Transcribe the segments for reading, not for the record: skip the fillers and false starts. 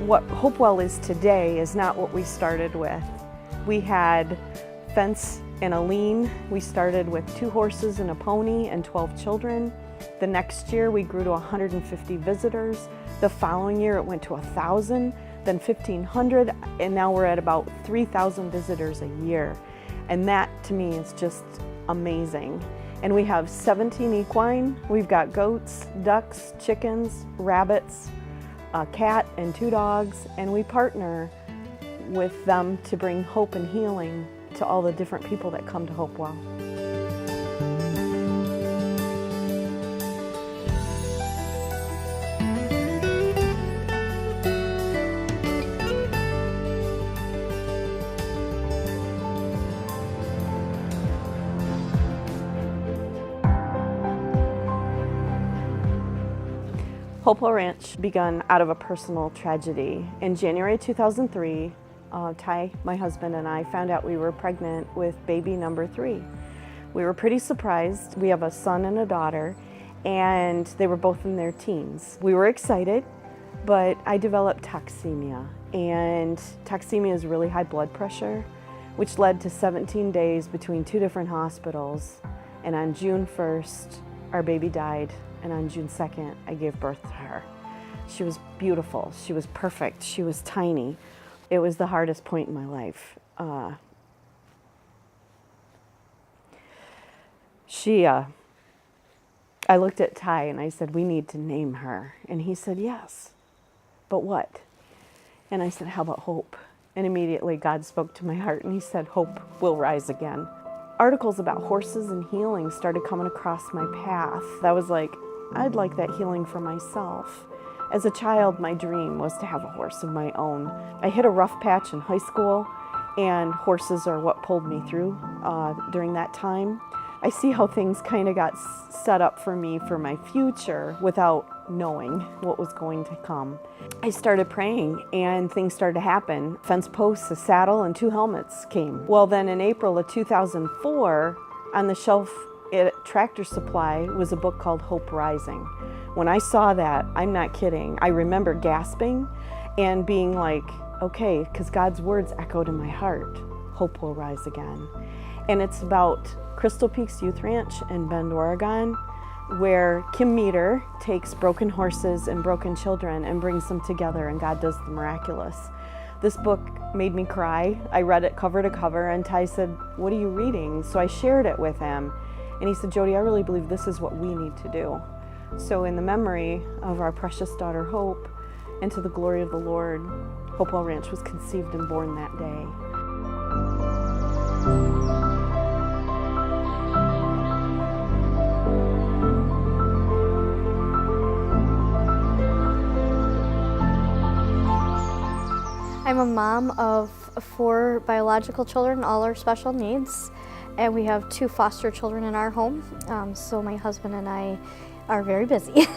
What HopeWell is today is not what we started with. We had fence and a lean. We started with 2 horses and a pony and 12 children. The next year we grew to 150 visitors. The following year it went to 1,000, then 1,500, and now we're at about 3,000 visitors a year. And that to me is just amazing. And we have 17 equine. We've got goats, ducks, chickens, rabbits, a cat and 2 dogs, and we partner with them to bring hope and healing to all the different people that come to HopeWell. HopeWell Ranch begun out of a personal tragedy. In January 2003, Ty, my husband, and I found out we were pregnant with baby number 3. We were pretty surprised. We have a son and a daughter, and they were both in their teens. We were excited, but I developed toxemia, and toxemia is really high blood pressure, which led to 17 days between 2 different hospitals. And on June 1st, our baby died. And on June 2nd, I gave birth to her. She was beautiful, she was perfect, she was tiny. It was the hardest point in my life. I looked at Ty and I said, we need to name her. And he said, yes, but what? And I said, how about hope? And immediately God spoke to my heart and he said, hope will rise again. Articles about horses and healing started coming across my path. I was like, I'd like that healing for myself. As a child, my dream was to have a horse of my own. I hit a rough patch in high school, and horses are what pulled me through during that time. I see how things kind of got set up for me for my future without knowing what was going to come. I started praying and things started to happen. Fence posts, a saddle, and 2 helmets came. Well, then in April of 2004, on the shelf at Tractor Supply was a book called Hope Rising. When I saw that, I'm not kidding, I remember gasping and being like, okay, because God's words echoed in my heart, hope will rise again. And it's about Crystal Peaks Youth Ranch in Bend, Oregon, where Kim Meter takes broken horses and broken children and brings them together, and God does the miraculous. This book made me cry. I read it cover to cover, and Ty said, what are you reading? So I shared it with him, and he said, Jody, I really believe this is what we need to do. So in the memory of our precious daughter Hope, and to the glory of the Lord, HopeWell Ranch was conceived and born that day. I'm a mom of 4 biological children, all are special needs, and we have 2 foster children in our home, so my husband and I are very busy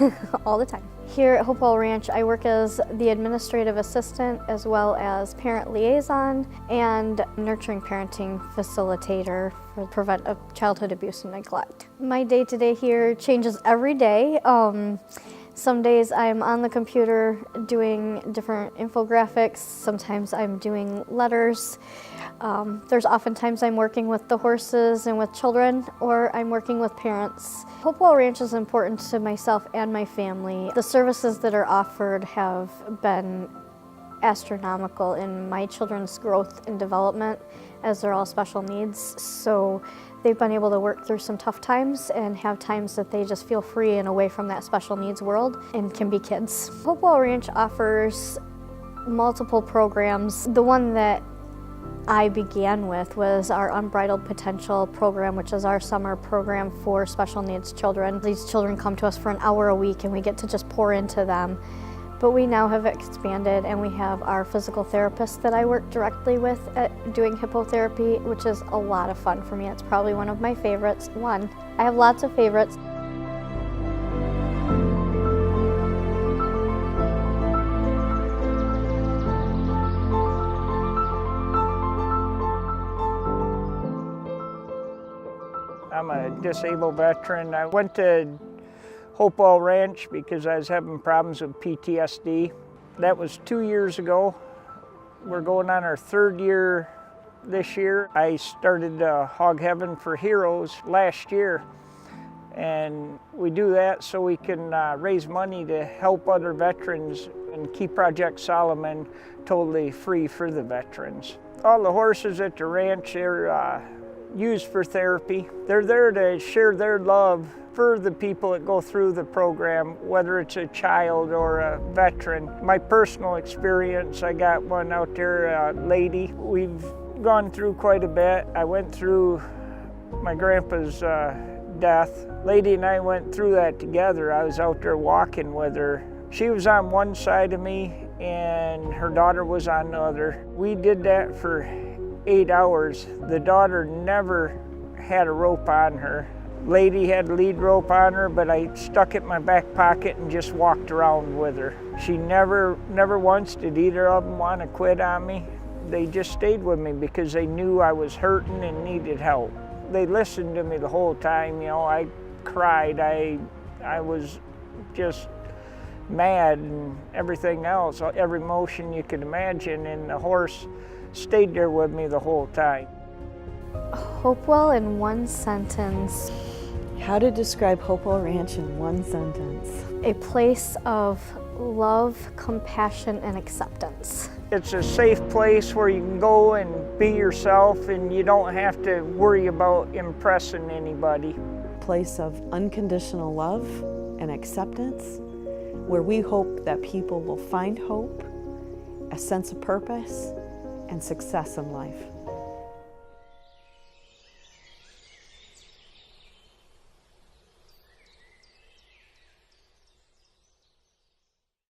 all the time. Here at HopeWell Ranch, I work as the administrative assistant as well as parent liaison and nurturing parenting facilitator for prevent of childhood abuse and neglect. My day-to-day here changes every day. Some days I'm on the computer doing different infographics, sometimes I'm doing letters. There's oftentimes I'm working with the horses and with children, or I'm working with parents. HopeWell Ranch is important to myself and my family. The services that are offered have been astronomical in my children's growth and development, as they're all special needs. So they've been able to work through some tough times and have times that they just feel free and away from that special needs world and can be kids. HopeWell Ranch offers multiple programs. The one that I began with was our Unbridled Potential program, which is our summer program for special needs children. These children come to us for an hour a week and we get to just pour into them. But we now have expanded and we have our physical therapist that I work directly with at doing hippotherapy, which is a lot of fun for me. It's probably one of my favorites. I have lots of favorites. I'm a disabled veteran. I went to HopeWell Ranch because I was having problems with PTSD. That was 2 years ago. We're going on our 3rd year this year. I started Hog Heaven for Heroes last year, and we do that so we can raise money to help other veterans and keep Project Solomon totally free for the veterans. All the horses at the ranch are used for therapy. They're there to share their love for the people that go through the program, whether it's a child or a veteran. My personal experience, I got one out there, a lady. We've gone through quite a bit. I went through my grandpa's death. Lady and I went through that together. I was out there walking with her. She was on one side of me and her daughter was on the other. We did that for 8 hours. The daughter never had a rope on her. Lady had a lead rope on her, but I stuck it in my back pocket and just walked around with her. She never once did either of them want to quit on me. They just stayed with me because they knew I was hurting and needed help. They listened to me the whole time. You know, I cried. I was just mad and everything else, every emotion you could imagine, and the horse stayed there with me the whole time. HopeWell in one sentence. How to describe HopeWell Ranch in one sentence? A place of love, compassion, and acceptance. It's a safe place where you can go and be yourself and you don't have to worry about impressing anybody. Place of unconditional love and acceptance, where we hope that people will find hope, a sense of purpose, and success in life.